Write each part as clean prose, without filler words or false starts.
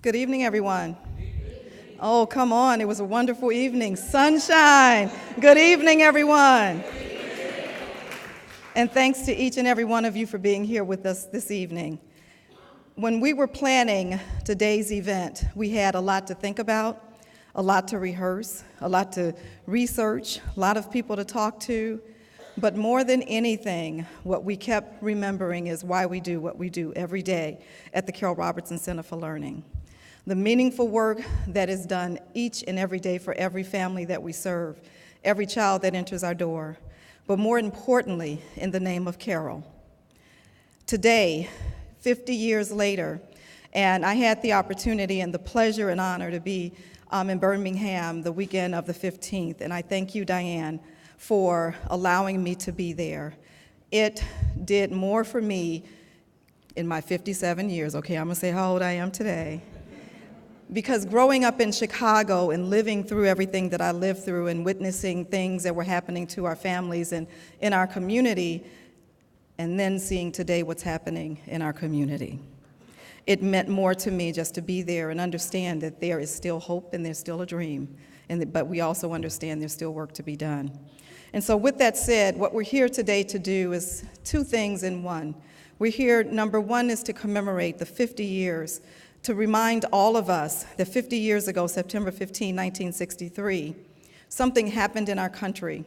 Good evening, everyone. Oh, come on. It was a wonderful evening. Sunshine. Good evening, everyone. And thanks to each and every one of you for being here with us this evening. When we were planning today's event, we had a lot to think about, a lot to rehearse, a lot to research, a lot of people to talk to. But more than anything, what we kept remembering is why we do what we do every day at the Carole Robertson Center for Learning. The meaningful work that is done each and every day for every family that we serve, every child that enters our door, but more importantly, in the name of Carole. Today, 50 years later, and I had the opportunity and the pleasure and honor to be in Birmingham the weekend of the 15th, and I thank you, Diane, for allowing me to be there. It did more for me in my 57 years. Okay, I'm gonna say how old I am today. Because growing up in Chicago and living through everything that I lived through and witnessing things that were happening to our families and in our community, and then seeing today what's happening in our community, it meant more to me just to be there and understand that there is still hope and there's still a dream, but we also understand there's still work to be done. And so with that said, what we're here today to do is two things in one. We're here, number one, is to commemorate the 50 years, to remind all of us that 50 years ago, September 15, 1963, something happened in our country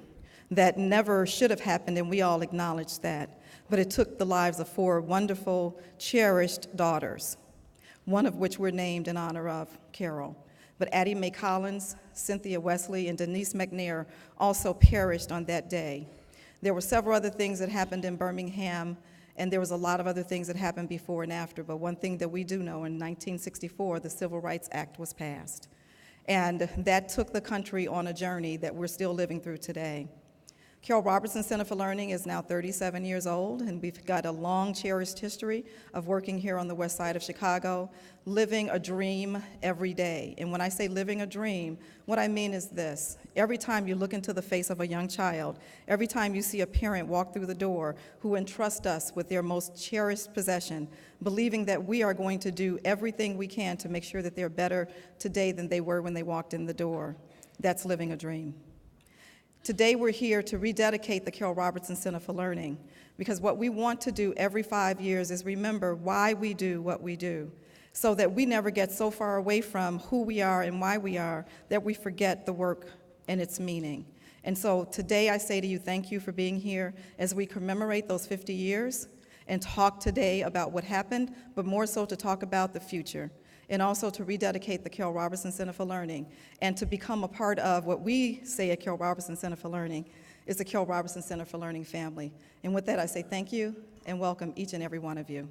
that never should have happened, and we all acknowledge that. But it took the lives of four wonderful, cherished daughters, one of which we're named in honor of, Carole. But Addie Mae Collins, Cynthia Wesley, and Denise McNair also perished on that day. There were several other things that happened in Birmingham, and there was a lot of other things that happened before and after, but one thing that we do know, in 1964, the Civil Rights Act was passed. And that took the country on a journey that we're still living through today. Carole Robertson Center for Learning is now 37 years old, and we've got a long, cherished history of working here on the west side of Chicago, living a dream every day. And when I say living a dream, what I mean is this. Every time you look into the face of a young child, every time you see a parent walk through the door who entrust us with their most cherished possession, believing that we are going to do everything we can to make sure that they're better today than they were when they walked in the door, that's living a dream. Today we're here to rededicate the Carole Robertson Center for Learning, because what we want to do every 5 years is remember why we do what we do, so that we never get so far away from who we are and why we are that we forget the work and its meaning. And so today I say to you, thank you for being here as we commemorate those 50 years and talk today about what happened, but more so to talk about the future, and also to rededicate the Carole Robertson Center for Learning, and to become a part of what we say at Carole Robertson Center for Learning is the Carole Robertson Center for Learning family. And with that, I say thank you and welcome each and every one of you.